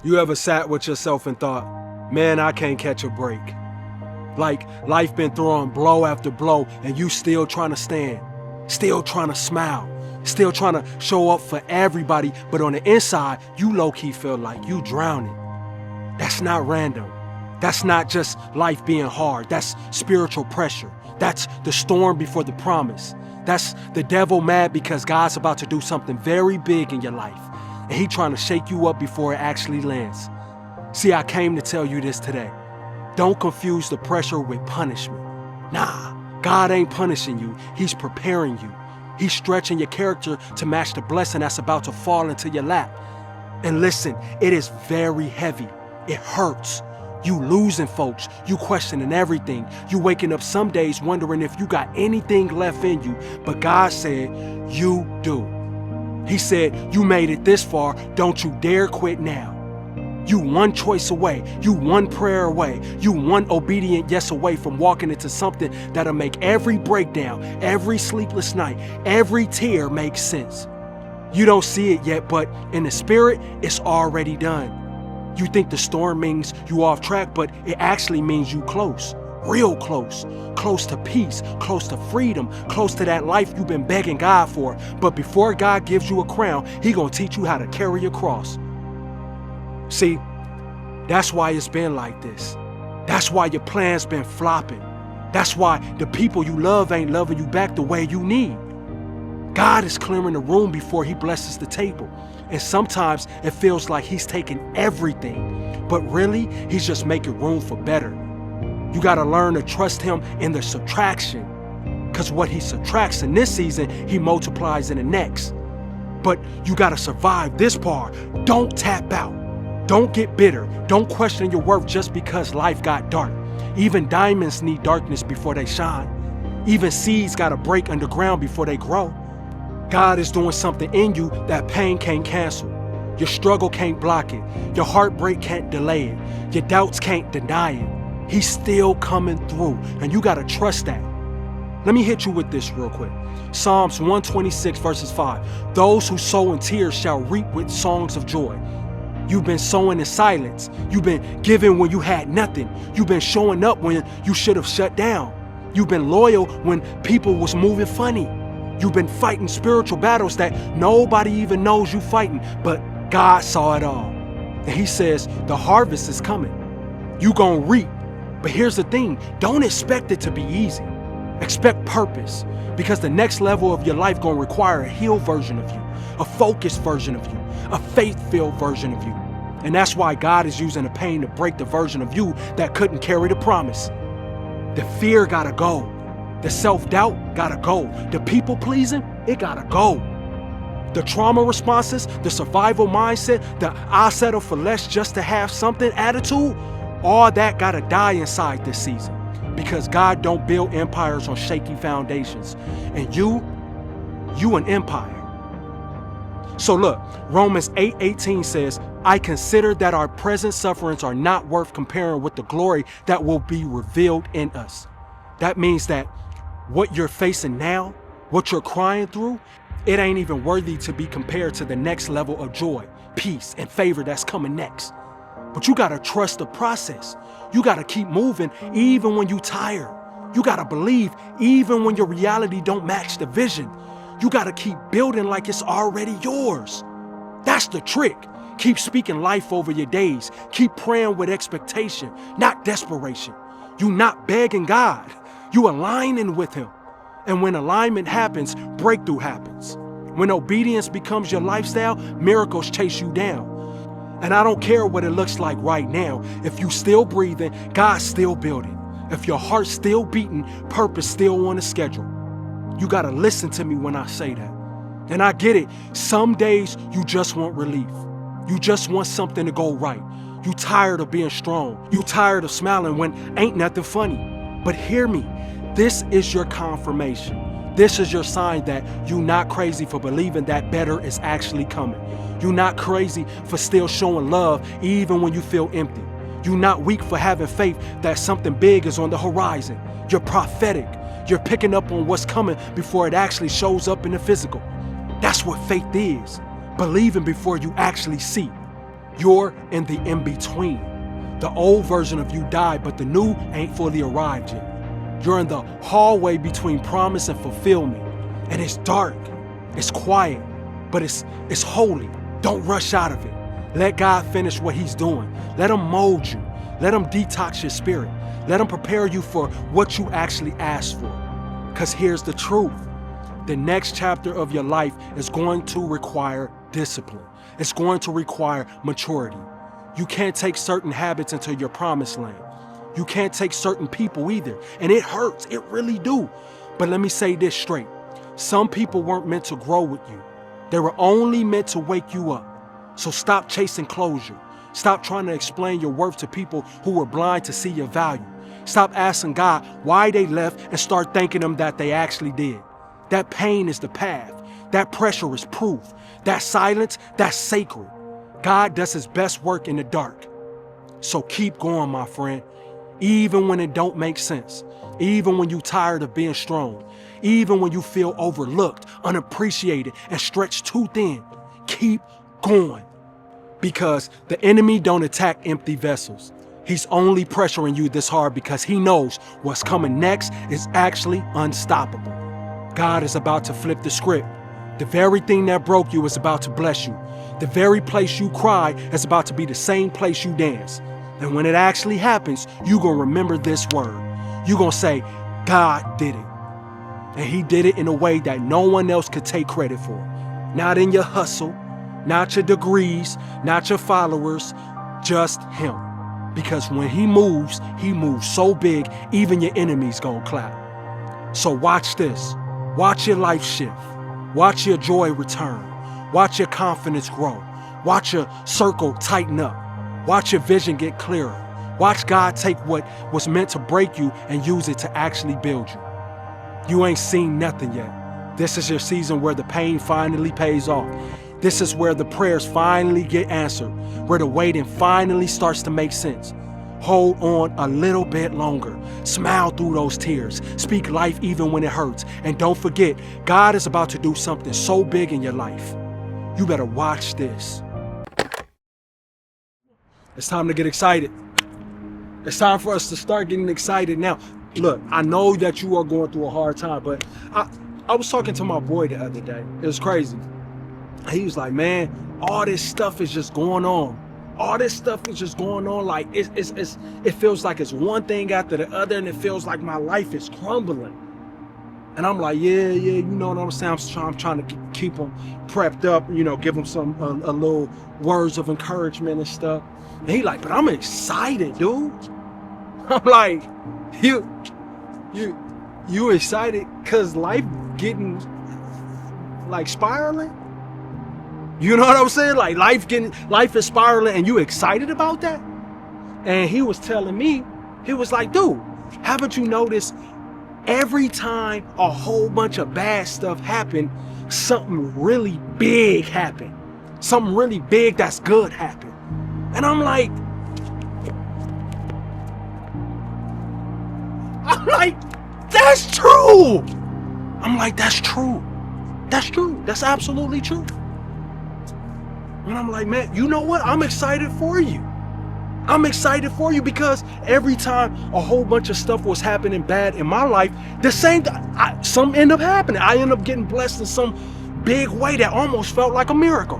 You ever sat with yourself and thought, man, I can't catch a break? Like life been throwing blow after blow and you still trying to stand, still trying to smile, still trying to show up for everybody, but on the inside, you low-key feel like you drowning. That's not random. That's not just life being hard. That's spiritual pressure. That's the storm before the promise. That's the devil mad because God's about to do something very big in your life. And he trying to shake you up before it actually lands. See, I came to tell you this today. Don't confuse the pressure with punishment. Nah, God ain't punishing you. He's preparing you. He's stretching your character to match the blessing that's about to fall into your lap. And listen, it is very heavy. It hurts. You losing folks. You questioning everything. You waking up some days wondering if you got anything left in you. But God said, you do. He said, you made it this far. Don't you dare quit now. You one choice away. You one prayer away. You one obedient yes away from walking into something that'll make every breakdown, every sleepless night, every tear make sense. You don't see it yet, but in the spirit, it's already done. You think the storm means you off track, but it actually means you close, real close, close to peace, close to freedom, close to that life you've been begging God for. But before God gives you a crown, he gonna teach you how to carry your cross. See, that's why it's been like this. That's why your plans been flopping. That's why the people you love ain't loving you back the way you need. God is clearing the room before he blesses the table. And sometimes it feels like he's taking everything, but really he's just making room for better. You gotta learn to trust him in the subtraction, because what he subtracts in this season, he multiplies in the next. But you gotta survive this part. Don't tap out. Don't get bitter. Don't question your worth just because life got dark. Even diamonds need darkness before they shine. Even seeds gotta break underground before they grow. God is doing something in you that pain can't cancel. Your struggle can't block it. Your heartbreak can't delay it. Your doubts can't deny it. He's still coming through, and you gotta trust that. Let me hit you with this real quick. Psalms 126 verses 5. Those who sow in tears shall reap with songs of joy. You've been sowing in silence. You've been giving when you had nothing. You've been showing up when you should have shut down. You've been loyal when people was moving funny. You've been fighting spiritual battles that nobody even knows you fighting, but God saw it all. And he says, the harvest is coming. You gonna reap. But here's the thing, don't expect it to be easy. Expect purpose, because the next level of your life gonna require a healed version of you, a focused version of you, a faith-filled version of you. And that's why God is using the pain to break the version of you that couldn't carry the promise. The fear gotta go. The self-doubt gotta go. The people-pleasing, it gotta go. The trauma responses, the survival mindset, the I settle for less just to have something attitude, all that gotta die inside this season. Because God don't build empires on shaky foundations. And you an empire. So look, Romans 8:18 says, I consider that our present sufferings are not worth comparing with the glory that will be revealed in us. That means that what you're facing now, what you're crying through, it ain't even worthy to be compared to the next level of joy, peace, and favor that's coming next. But you gotta trust the process. You gotta keep moving even when you're tired. You gotta believe even when your reality don't match the vision. You gotta keep building like it's already yours. That's the trick. Keep speaking life over your days. Keep praying with expectation, not desperation. You not begging God. You aligning with him. And when alignment happens, breakthrough happens. When obedience becomes your lifestyle, miracles chase you down. And I don't care what it looks like right now. If you still breathing, God's still building. If your heart's still beating, purpose still on the schedule. You gotta listen to me when I say that. And I get it. Some days you just want relief. You just want something to go right. You tired of being strong. You tired of smiling when ain't nothing funny. But hear me. This is your confirmation. This is your sign that you're not crazy for believing that better is actually coming. You're not crazy for still showing love even when you feel empty. You're not weak for having faith that something big is on the horizon. You're prophetic. You're picking up on what's coming before it actually shows up in the physical. That's what faith is. Believing before you actually see. You're in the in-between. The old version of you died, but the new ain't fully arrived yet. You're in the hallway between promise and fulfillment. And it's dark, it's quiet, but it's holy. Don't rush out of it. Let God finish what he's doing. Let him mold you. Let him detox your spirit. Let him prepare you for what you actually asked for. Because here's the truth. The next chapter of your life is going to require discipline. It's going to require maturity. You can't take certain habits into your promised land. You can't take certain people either. And it hurts. It really do. But let me say this straight. Some people weren't meant to grow with you. They were only meant to wake you up. So stop chasing closure. Stop trying to explain your worth to people who were blind to see your value. Stop asking God why they left and start thanking him that they actually did. That pain is the path. That pressure is proof. That silence, that's sacred. God does his best work in the dark. So keep going, my friend. Even when it don't make sense. Even when you're tired of being strong. Even when you feel overlooked, unappreciated, and stretched too thin. Keep going. Because the enemy don't attack empty vessels. He's only pressuring you this hard because he knows what's coming next is actually unstoppable. God is about to flip the script. The very thing that broke you is about to bless you. The very place you cry is about to be the same place you dance. And when it actually happens, you're going to remember this word. You're going to say, God did it. And he did it in a way that no one else could take credit for. Not in your hustle, not your degrees, not your followers, just him. Because when he moves so big, even your enemies gonna clap. So watch this. Watch your life shift. Watch your joy return. Watch your confidence grow. Watch your circle tighten up. Watch your vision get clearer. Watch God take what was meant to break you and use it to actually build you. You ain't seen nothing yet. This is your season where the pain finally pays off. This is where the prayers finally get answered, where the waiting finally starts to make sense. Hold on a little bit longer. Smile through those tears. Speak life even when it hurts. And don't forget, God is about to do something so big in your life. You better watch this. It's time to get excited. It's time for us to start getting excited now. Look, I know that you are going through a hard time, but I was talking to my boy the other day. It was crazy. He was like, man, all this stuff is just going on. All this stuff is just going on. Like, it feels like it's one thing after the other, and it feels like my life is crumbling. And I'm like, yeah, you know what I'm saying? I'm trying to keep him prepped up, give him some a little words of encouragement and stuff. And he like, but I'm excited, dude. I'm like, you excited because life getting like spiraling? You know what I'm saying? Like life is spiraling and you excited about that? And he was telling me, he was like, dude, haven't you noticed every time a whole bunch of bad stuff happened, something really big happened. Something really big that's good happened. And I'm like, that's true. I'm like, that's true. That's true. That's absolutely true. And I'm like, man, you know what? I'm excited for you. I'm excited for you because every time a whole bunch of stuff was happening bad in my life, the same some end up happening. I end up getting blessed in some big way that almost felt like a miracle.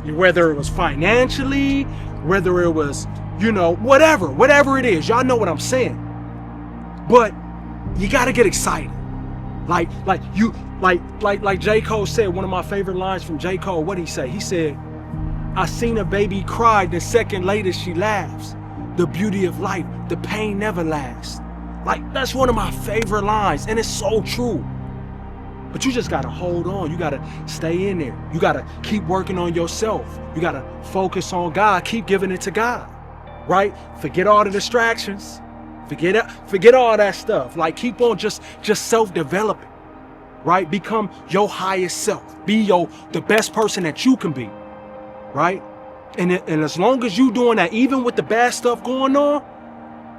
Whether it was financially, whether it was, whatever it is, y'all know what I'm saying. But you gotta get excited. Like J. Cole said, one of my favorite lines from J. Cole, what'd he say? He said, I seen a baby cry, the second later she laughs. The beauty of life, the pain never lasts. Like, that's one of my favorite lines, and it's so true. But you just gotta hold on. You gotta stay in there. You gotta keep working on yourself. You gotta focus on God. Keep giving it to God, right? Forget all the distractions. Forget all that stuff. Like, keep on just self-developing, right? Become your highest self. Be the best person that you can be, right? And as long as you doing that, even with the bad stuff going on,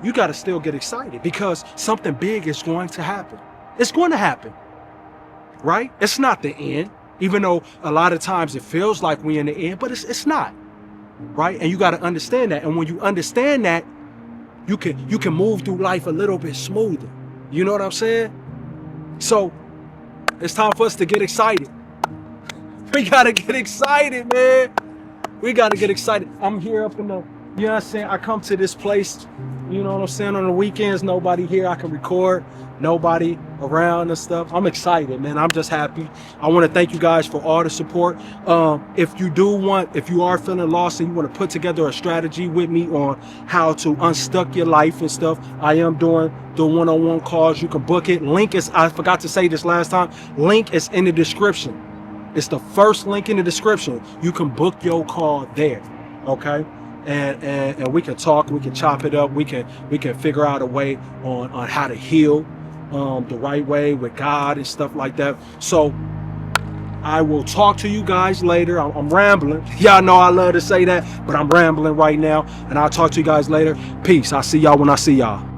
you got to still get excited because something big is going to happen. It's going to happen, right? It's not the end, even though a lot of times it feels like we're in the end, but it's not. right? And you got to understand that. And when you understand that, you can move through life a little bit smoother. You know what I'm saying? So it's time for us to get excited. We gotta get excited, man. We gotta get excited. I'm here up in the, you know what I'm saying? I come to this place, you know what I'm saying? On the weekends, nobody here. I can record, nobody around and stuff. I'm excited, man. I'm just happy. I want to thank you guys for all the support. If you are feeling lost and you want to put together a strategy with me on how to unstuck your life and stuff, I am doing the one-on-one calls. You can book it. Link is, I forgot to say this last time, link is in the description. It's the first link in the description. You can book your call there, okay? And we can talk, we can chop it up, we can figure out a way on how to heal the right way with God and stuff like that. So I will talk to you guys later. I'm rambling. Y'all know I love to say that, but I'm rambling right now. And I'll talk to you guys later. Peace. I'll see y'all when I see y'all.